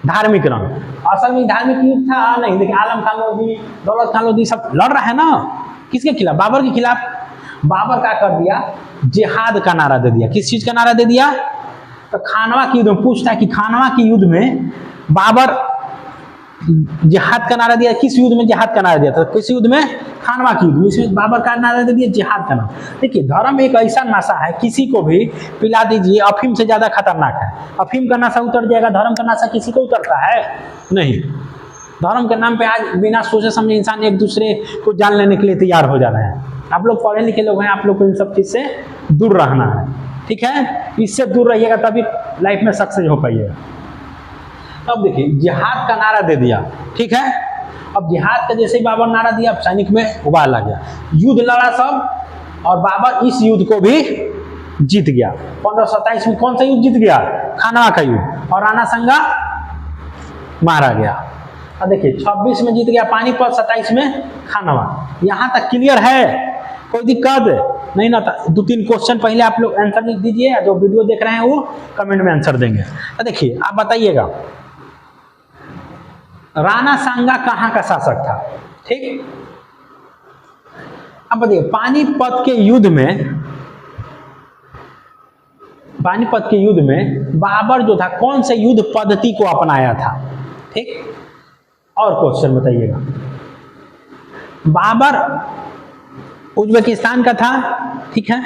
धार्मिक रंग। असल में धार्मिक युद्ध था नहीं। देखिए आलम खान लोधी, दौलत खान लोधी सब लड़ रहा है ना, किसके खिलाफ? बाबर के खिलाफ। बाबर क्या कर दिया? जिहाद का नारा दे दिया। किस चीज का नारा दे दिया? तो खानवा के युद्ध में पूछता है कि खानवा के युद्ध में बाबर जिहाद का नारा दिया। किस युद्ध में जिहाद का नारा दिया था? किस युद्ध में? खानवा के युद्ध में। इसमें बाबर का नारा दे दिया जिहाद का नाम। देखिए धर्म एक ऐसा नशा है, किसी को भी पिला दीजिए, अफीम से ज्यादा खतरनाक है। अफीम का नशा उतर जाएगा, धर्म का नशा किसी को उतरता है नहीं। धर्म के नाम पे आज बिना सोचे समझे इंसान एक दूसरे को जान लेने के लिए तैयार हो जा रहे हैं। आप लोग पढ़े लिखे लोग हैं, आप लोग को इन सब चीज से दूर रहना है, ठीक है? इससे दूर रहिएगा तभी लाइफ में सक्सेस हो पाइएगा। अब देखिए जिहाद का नारा दे दिया, ठीक है? अब जिहाद का जैसे ही बाबर नारा दिया, सैनिक में उबाल आ गया, युद्ध लड़ा सब, और बाबर इस युद्ध को भी जीत गया। 1527 में कौन सा युद्ध जीत गया? खानवा का युद्ध। और राणा सांगा मारा गया। अब देखिए 26 में जीत गया पानीपत, 27 में खानवा। यहाँ तक क्लियर है? कोई दिक्कत नहीं ना? 2-3 क्वेश्चन पहले आप लोग आंसर लिख दीजिए, जो वीडियो देख रहे हैं वो कमेंट में आंसर देंगे। तो देखिए आप बताइएगा राणा सांगा कहाँ का शासक था, ठीक? अब बताइए पानीपत के युद्ध में बाबर जो था कौन से युद्ध पद्धति को अपनाया था, ठीक? और क्वेश्चन बताइएगा। बाबर उज्बेकिस्तान का था, ठीक है?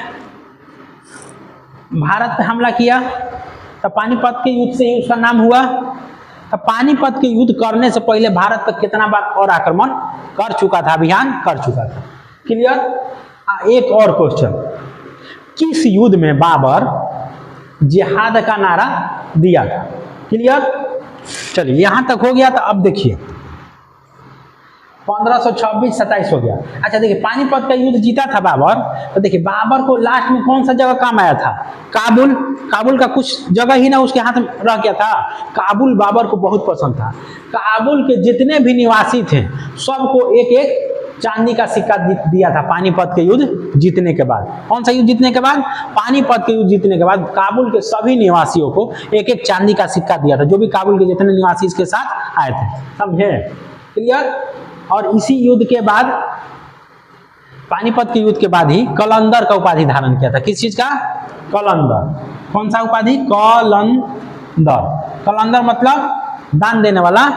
भारत पे हमला किया, तो पानीपत के युद्ध से ही उसका नाम हुआ। तो पानीपत के युद्ध करने से पहले भारत पर कितना बार और आक्रमण कर चुका था, अभियान कर चुका था। क्लियर? एक और क्वेश्चन, किस युद्ध में बाबर जिहाद का नारा दिया था? क्लियर? चलिए यहां तक हो गया। तो अब देखिए 1526-27 हो गया। अच्छा देखिए, पानीपत का युद्ध जीता था बाबर, तो देखिए बाबर को लास्ट में कौन सा जगह काम आया था? काबुल। काबुल का कुछ जगह ही ना उसके हाथ में रह गया था। काबुल बाबर को बहुत पसंद था। काबुल के जितने भी निवासी थे सबको एक एक चांदी का सिक्का दिया था पानीपत के युद्ध जीतने के बाद। कौन सा युद्ध जीतने के बाद? पानीपत के युद्ध जीतने के बाद काबुल के सभी निवासियों को एक एक चांदी का सिक्का दिया था, जो भी काबुल के जितने निवासी इसके साथ आए थे। समझे? क्लियर? और इसी युद्ध के बाद, पानीपत के युद्ध के बाद ही कलंदर का उपाधि धारण किया था। किस चीज का? कलंदर। कौन सा उपाधि? कलंदर। कलंदर मतलब दान देने वाला।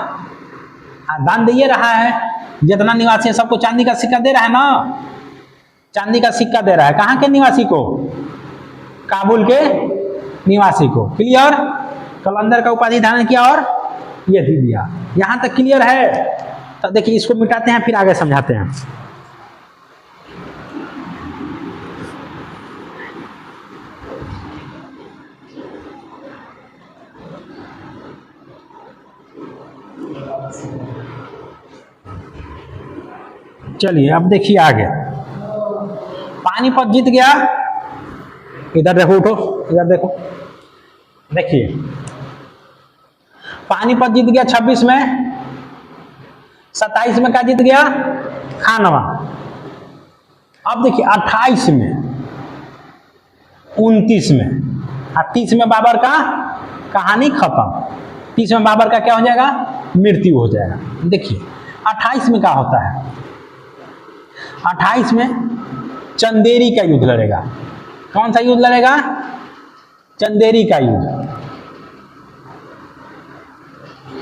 दान दे रहा है, जितना निवासी है सबको चांदी का सिक्का दे रहा है ना, चांदी का सिक्का दे रहा है। कहाँ के निवासी को? काबुल के निवासी को। क्लियर? कलंदर का उपाधि धारण किया और ये भी दिया। यहां तक क्लियर है? तो देखिए इसको मिटाते हैं, फिर आगे समझाते हैं। चलिए अब देखिए आगे। पानीपत जीत गया। इधर देखो, उठो, इधर देखो, देखिए पानीपत जीत गया 26 में। 27 में क्या जीत गया? खानवा। अब देखिए 28 में, 29 में और 30 में बाबर का कहानी खत्म। 30 में बाबर का क्या हो जाएगा? मृत्यु हो जाएगा। देखिए 28 में क्या होता है? 28 में चंदेरी का युद्ध लड़ेगा। कौन सा युद्ध लड़ेगा? चंदेरी का युद्ध।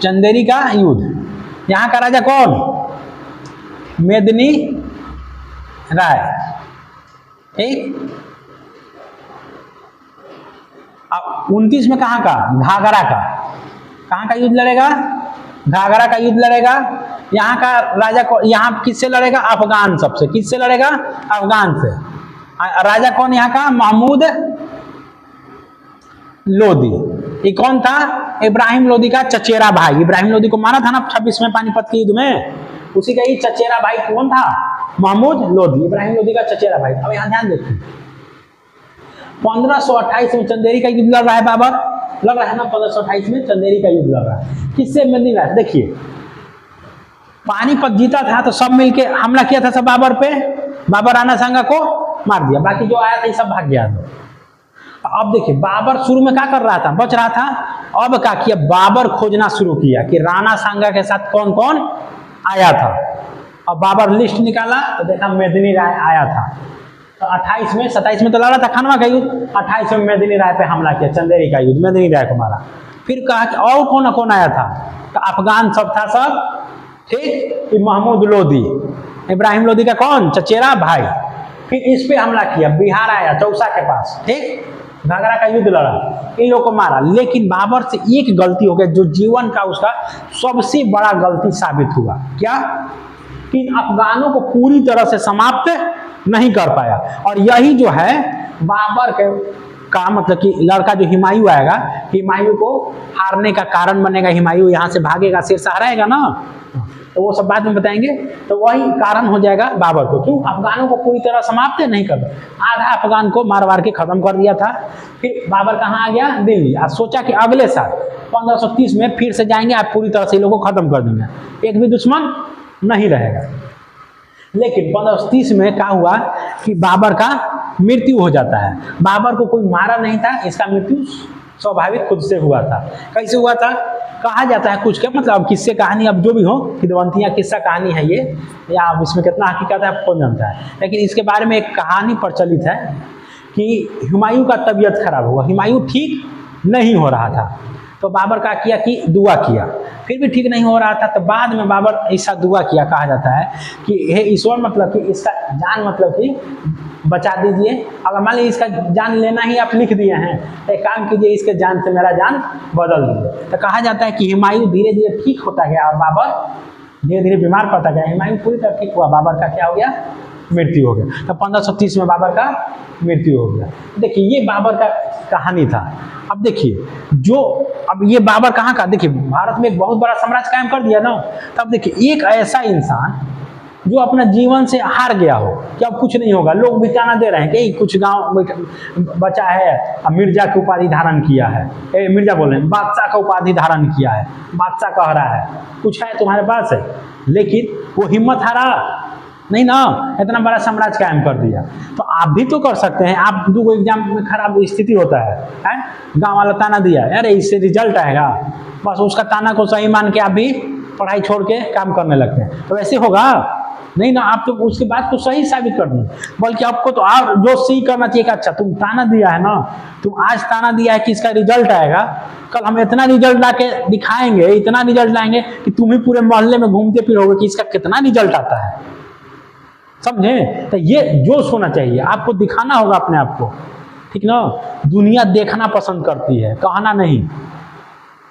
चंदेरी का युद्ध। यहां का राजा कौन? मेदिनी राय। ठीक। अब 29 में कहां का? घाघरा का। कहां का युद्ध लड़ेगा? घाघरा का युद्ध लड़ेगा। यहाँ का राजा को, यहाँ किससे लड़ेगा? अफगान सबसे। किससे लड़ेगा? अफगान से। राजा कौन यहाँ का? महमूद लोदी। ये कौन था? इब्राहिम लोदी का चचेरा भाई। इब्राहिम लोदी को मारा था ना 26 में पानीपत के युद्ध में, उसी का ही चचेरा भाई कौन था? महमूद लोदी। इब्राहिम लोदी का चचेरा भाई। अब यहाँ ध्यान देखिए, 1528 में चंदेरी का युद्ध लड़ रहा है बाबर। लड़ रहा है ना 1528 में चंदेरी का युद्ध लड़ रहा है। किससे? मेदिनी राय। देखिए पानीपत जीता था तो सब मिलके हमला किया था सब बाबर पे। बाबर राणा सांगा को मार दिया, बाकी जो आया था ये सब भाग गया। तो अब देखिए बाबर शुरू में क्या कर रहा था? बच रहा था। अब क्या किया? बाबर खोजना शुरू किया कि राणा सांगा के साथ कौन कौन आया था। अब बाबर लिस्ट निकाला तो देखा मेदिनी राय आया था। तो 28 में, 27 में तो लड़ा था खानवा का युद्ध, 28 में मेदिनी राय पे हमला किया, चंदेरी का युद्ध, मेदिनी राय को मारा। फिर कहा कि और कौन कौन आया था? तो अफगान सब था सब। ठीक। महमूद लोदी, इब्राहिम लोदी का कौन? चचेरा भाई। फिर इस पे हमला किया, बिहार आया चौसा के पास। ठीक। घाघरा का युद्ध लड़ा, इन लोगों को मारा। लेकिन बाबर से एक गलती हो गई जो जीवन का उसका सबसे बड़ा गलती साबित हुआ। क्या? कि अफगानों को पूरी तरह से समाप्त नहीं कर पाया। और यही जो है बाबर के का मतलब कि लड़का जो हुमायूं आएगा, हुमायूं को हारने का कारण बनेगा। हुमायूं यहाँ से भागेगा, शेरशाह रहेगा ना, तो वो सब बाद में बताएंगे। तो वही कारण हो जाएगा बाबर को। क्यों? अफगानों को पूरी तरह समाप्त नहीं कर पाया, आधा अफगान को मार मार के खत्म कर दिया था। फिर बाबर कहाँ आ गया? दिल्ली। आज सोचा कि अगले साल 1530 में फिर से जाएंगे, आप पूरी तरह से इन लोगों को खत्म कर देंगे, एक भी दुश्मन नहीं रहेगा। लेकिन 1530 में क्या हुआ कि बाबर का मृत्यु हो जाता है। बाबर को कोई मारा नहीं था, इसका मृत्यु स्वाभाविक खुद से हुआ था। कैसे हुआ था? कहा जाता है कुछ क्या मतलब किस्से कहानी, अब जो भी हो, किदवंतियाँ किस्सा कहानी है ये, या अब इसमें कितना हकीकत है कौन जानता है। लेकिन इसके बारे में एक कहानी प्रचलित है कि हुमायूं का तबीयत खराब हुआ, हुमायूं ठीक नहीं हो रहा था। तो बाबर का किया कि दुआ किया, फिर भी ठीक नहीं हो रहा था। तो बाद में बाबर ऐसा दुआ किया, कहा जाता है कि हे ईश्वर, मतलब कि इसका जान मतलब कि बचा दीजिए। अगर मान लीजिए इसका जान लेना ही आप लिख दिए हैं, तो एक काम कीजिए, इसके जान से मेरा जान बदल दीजिए। तो कहा जाता है कि हुमायूं धीरे धीरे ठीक होता गया और बाबर धीरे धीरे बीमार पड़ता गया। हुमायूं पूरी तरह ठीक हुआ, बाबर का क्या हो गया? मृत्यु हो गया। तो 1530 में बाबर का मृत्यु हो गया। देखिए ये बाबर का कहानी था। अब देखिए जो, अब ये बाबर कहाँ का? देखिए भारत में एक बहुत बड़ा साम्राज्य कायम कर दिया ना। तब देखिए एक ऐसा इंसान जो अपना जीवन से हार गया हो कि अब कुछ नहीं होगा। लोग भी ताना दे रहे हैं कि कुछ गांव बचा है अब मिर्जा की उपाधि धारण किया है, मिर्जा बोल रहे हैं बादशाह का उपाधि धारण किया है, बादशाह कह रहा है कुछ है तुम्हारे पास है, लेकिन वो हिम्मत हारा नहीं ना, इतना बड़ा साम्राज्य कायम कर दिया। तो आप भी तो कर सकते हैं। आप दो एग्जाम में खराब स्थिति होता है गांव वाला ताना दिया, अरे इससे रिजल्ट आएगा, बस उसका ताना को सही मान के आप भी पढ़ाई छोड़ के काम करने लगते हैं, तो वैसे होगा नहीं ना। आप तो उसके बाद को सही साबित कर दो, बल्कि आपको तो और जो सही करना चाहिए कि अच्छा तुम ताना दिया है ना, तुम आज ताना दिया है कि इसका रिजल्ट आएगा, कल हम इतना रिजल्ट ला के दिखाएंगे, इतना रिजल्ट लाएंगे कि तुम ही पूरे मोहल्ले में घूमते फिरोगे कि इसका कितना रिजल्ट आता है, समझे। तो ये जोश होना चाहिए, आपको दिखाना होगा अपने आप को, ठीक ना। दुनिया देखना पसंद करती है, कहना नहीं।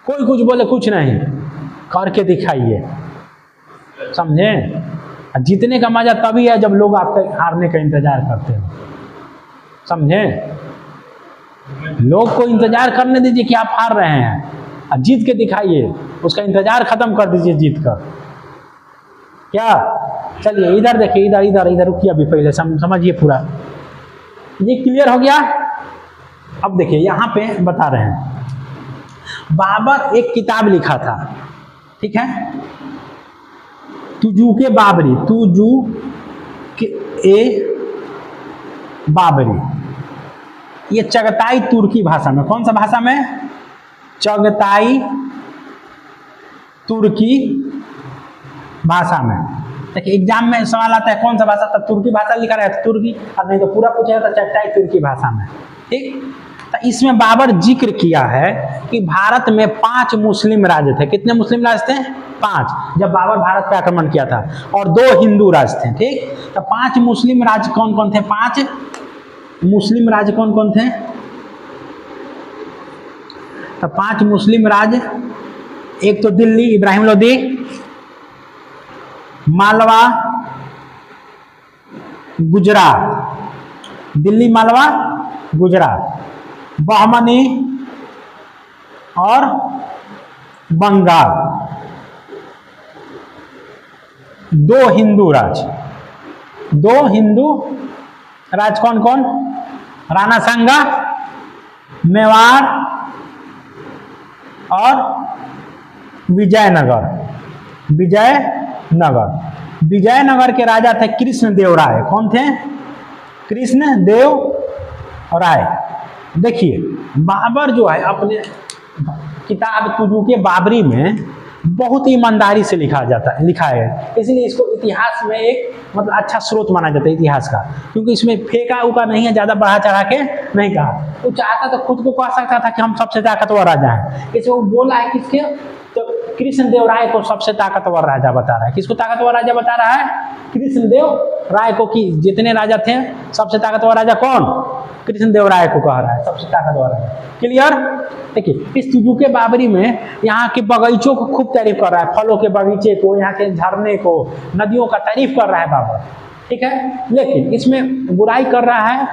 कोई कुछ बोले कुछ नहीं, करके दिखाइए, समझे। जीतने का मजा तभी है जब लोग आपके हारने का इंतजार करते हैं, समझे। लोग को इंतजार करने दीजिए कि आप हार रहे हैं, और जीत के दिखाइए, उसका इंतजार खत्म कर दीजिए जीत कर। क्या, चलिए इधर देखिए, इधर इधर इधर रुकिए अभी, पहले समझिए पूरा। ये क्लियर हो गया। अब देखिए यहाँ पे बता रहे हैं, बाबर एक किताब लिखा था, ठीक है, तुजुके बाबरी, तुजु के ए बाबरी। ये चगताई तुर्की भाषा में, कौन सा भाषा में, चगताई तुर्की भाषा में। देखिए एग्जाम में सवाल आता है कौन सा भाषा, तो तुर्की भाषा लिखा रहता है तुर्की, और नहीं तो पूरा पूछा जाता चगताई तुर्की भाषा में, ठीक। तो इसमें बाबर जिक्र किया है कि भारत में 5 मुस्लिम राज्य थे। कितने मुस्लिम राज्य थे, 5, जब बाबर भारत पे आक्रमण किया था, और 2 हिंदू राज्य थे, ठीक। तो 5 मुस्लिम राज्य कौन कौन थे, 5 मुस्लिम राज्य कौन कौन थे, तो 5 मुस्लिम राज्य, एक तो दिल्ली इब्राहिम लोदी, मालवा गुजरात, दिल्ली मालवा गुजरात, बहमनी और बंगाल, 2 हिंदू राज्य, 2 हिंदू राज्य कौन कौन, राणा सांगा, मेवाड़ और विजयनगर। विजयनगर के राजा थे कृष्णदेव राय। कौन थे, कृष्णदेव राय। देखिए बाबर जो है अपने किताब तुजुके बाबरी में बहुत ईमानदारी से लिखा है, इसलिए इसको इतिहास में एक मतलब अच्छा स्रोत माना जाता है इतिहास का, क्योंकि इसमें फेंका उका नहीं है, ज्यादा बढ़ा चढ़ा के नहीं कहा। वो चाहता तो खुद को कह सकता था कि हम सबसे ताकतवर राजा हैं, इसलिए वो बोला है किसके, तो कृष्णदेव राय को सबसे ताकतवर राजा बता रहा है। किसको ताकतवर राजा बता रहा है, कृष्णदेव राय को, कि जितने राजा थे सबसे ताकतवर राजा कौन, कृष्णदेव राय को कह रहा है सबसे ताकतवर राजा। क्लियर। देखिए इस तुजुके बाबरी में यहाँ के बगीचों को खूब तारीफ कर रहा है, फलों के बगीचे को, यहाँ के झरने को, नदियों का तारीफ कर रहा है बाबर, ठीक है। लेकिन इसमें बुराई कर रहा है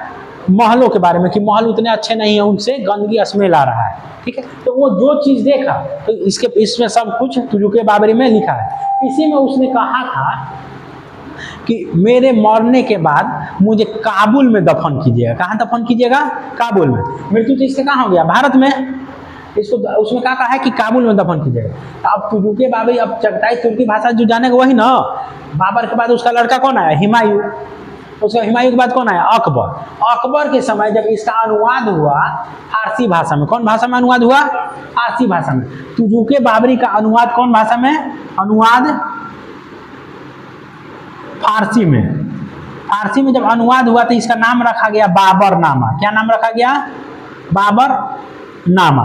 महलों के बारे में कि महल उतने अच्छे नहीं है, उनसे गंदगी स्मेल आ रहा है, ठीक है। तो वो जो चीज देखा तो इसमें सब कुछ तुजुके बाबरी में लिखा है। इसी में उसने कहा था कि मेरे मरने के बाद मुझे काबुल में दफन कीजिएगा। कहाँ दफन कीजिएगा, काबुल में। मृत्यु तो इसका कहाँ हो गया, भारत में, इसको उसमें क्या कहा है कि काबुल में दफन कीजिएगा। अब तुजुके बाबरी, अब चगताई तुर्की भाषा जो जानेगा वही ना। बाबर के बाद उसका लड़का कौन आया, हुमायूं। उसका हुमायूं के बाद कौन आया, अकबर। अकबर के समय जब इसका अनुवाद हुआ फारसी भाषा में, कौन भाषा में अनुवाद हुआ, फारसी भाषा में। तुजुके बाबरी का अनुवाद कौन भाषा में, अनुवाद फारसी में। फारसी में जब अनुवाद हुआ तो इसका नाम रखा गया बाबरनामा। क्या नाम रखा गया, बाबरनामा।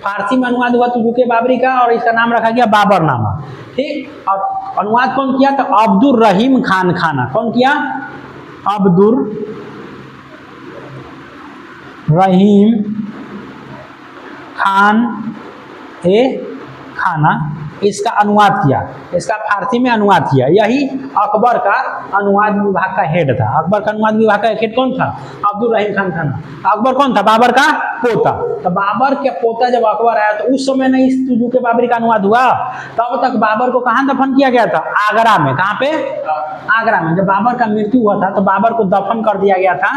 फारसी में अनुवाद हुआ तुजुके बाबरी का और इसका नाम रखा गया बाबरनामा, ठीक। और अनुवाद कौन किया, तो अब्दुल रहीम खान खाना। कौन किया, अब्दुल रहीम खान ए खाना इसका अनुवाद किया, इसका फारसी में अनुवाद किया। यही अकबर का अनुवाद विभाग का हेड था। अकबर का अनुवाद विभाग का हेड कौन था? अब्दुल रहीम खान था ना। अकबर कौन था? बाबर का पोता। तो बाबर के पोता जब अकबर आया तो उस समय नहीं तुजुके बाबरी का अनुवाद हुआ। तब तक बाबर को कहाँ दफन किया गया था? आगरा में। कहाँ पे? आगरा में। जब बाबर का मृत्यु हुआ था तो बाबर को दफन कर दिया गया था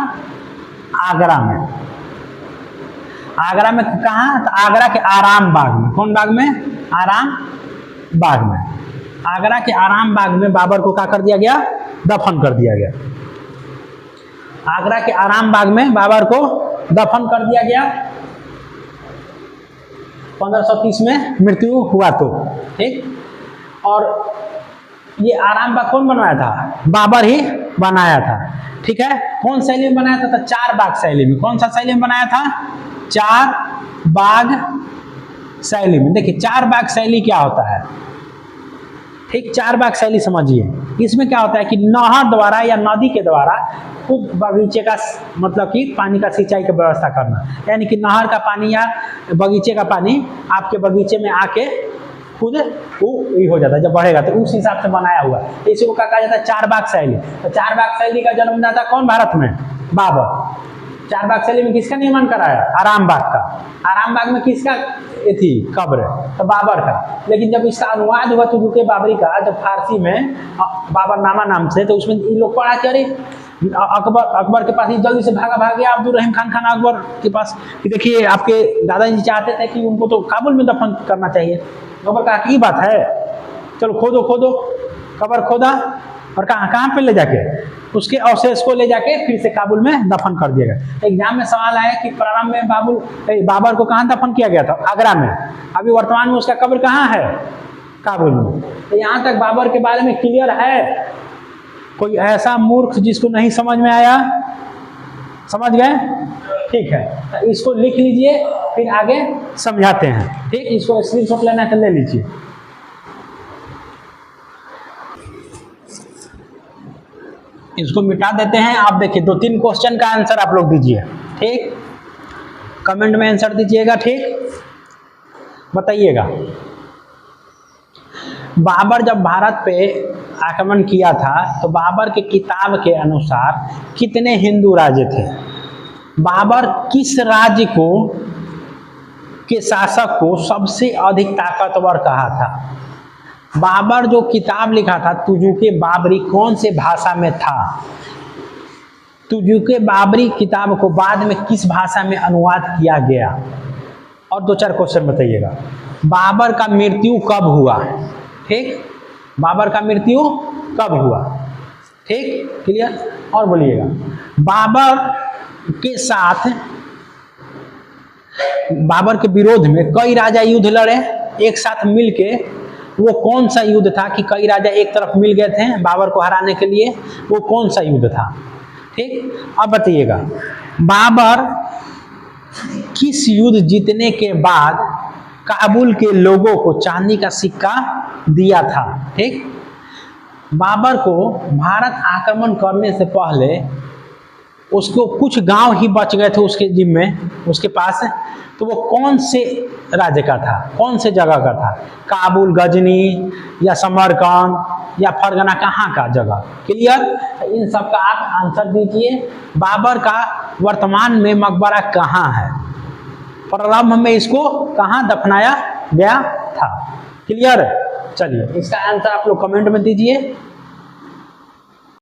आगरा में। आगरा में कहाँ? तो आगरा के आराम बाग में। कौन बाग में? आराम बाग में। आगरा के आराम बाग में बाबर को क्या कर दिया गया? दफन कर दिया गया। आगरा के आराम बाग में बाबर को दफन कर दिया गया। 1530 में मृत्यु हुआ तो ठीक। और ये आराम बाग कौन बनवाया था? बाबर ही बनाया था। ठीक है। कौन शैली में बनाया था? तो चार बाग शैली में। कौन सा शैली में बनाया था? चार बाग शैली में। देखिए चार बाग शैली क्या होता है? ठीक, चार बाग शैली समझिए। इसमें क्या होता है कि नहर द्वारा या नदी के द्वारा खूब बगीचे का मतलब कि पानी का सिंचाई की व्यवस्था करना, यानी कि नहर का पानी या बगीचे का पानी आपके बगीचे में आके खुद वो हो जाता है जब बढ़ेगा, तो उस हिसाब से बनाया हुआ है। इसी को कहा जाता है चार बाग शैली। तो चार बाग शैली का जन्मदाता कौन भारत में? बाबर। चार बाग शैली में किसका निर्माण कराया? आराम बाग का। आराम बाग में किसका थी कब्र? तो बाबर का। लेकिन जब इसका अनुवाद हुआ तुजुके बाबरी का, जब फारसी में बाबरनामा नाम से, तो उसमें इन लोग पढ़ा कि अरे अकबर के पास ही जल्दी से भाग गया अब्दुल रहीम खान अकबर के पास कि देखिए आपके दादाजी चाहते थे कि उनको तो काबुल में दफन करना चाहिए। अकबर कहा कि बात है, चलो खोदो खोदो। कब्र खोदा और कहाँ पे ले जाके उसके अवशेष को ले जाके फिर से काबुल में दफन कर दिया गया। एग्जाम में सवाल आया कि प्रारंभ में बाबर को कहाँ दफन किया गया था? आगरा में। अभी वर्तमान में उसका कब्र कहाँ है? काबुल में। तो यहाँ तक बाबर के बारे में क्लियर है। कोई ऐसा मूर्ख जिसको नहीं समझ में आया? समझ गए? ठीक है, तो इसको लिख लीजिए, फिर आगे समझाते हैं। ठीक, इसको स्क्रीनशॉट लेना है तो ले लीजिए। इसको मिटा देते हैं। आप देखिए 2-3 क्वेश्चन का आंसर आप लोग दीजिए। ठीक, कमेंट में आंसर दीजिएगा। ठीक, बताइएगा बाबर जब भारत पे आक्रमण किया था तो बाबर के किताब के अनुसार कितने हिंदू राज्य थे? बाबर किस राज्य को के शासक को सबसे अधिक ताकतवर कहा था? बाबर जो किताब लिखा था तुजुके बाबरी, कौन से भाषा में था? तुजुके बाबरी किताब को बाद में किस भाषा में अनुवाद किया गया? और 2-4 क्वेश्चन बताइएगा। बाबर का मृत्यु कब हुआ? ठीक, बाबर का मृत्यु कब हुआ? ठीक, क्लियर? और बोलिएगा बाबर के साथ, बाबर के विरोध में कई राजा युद्ध लड़े एक साथ मिलके। वो कौन सा युद्ध था कि कई राजा एक तरफ मिल गए थे बाबर को हराने के लिए? वो कौन सा युद्ध था? ठीक, अब बताइएगा बाबर किस युद्ध जीतने के बाद काबुल के लोगों को चांदी का सिक्का दिया था? ठीक, बाबर को भारत आक्रमण करने से पहले उसको कुछ गांव ही बच गए थे उसके जिम्मे, उसके पास। तो वो कौन से राज्य का था? कौन से जगह का था? काबुल, गजनी या समरकंद या फरगना, कहाँ का जगह? क्लियर? इन सब का आप आंसर दीजिए। बाबर का वर्तमान में मकबरा कहाँ है? प्रारंभ में इसको कहाँ दफनाया गया था? क्लियर? चलिए इसका आंसर आप लोग कमेंट में दीजिए।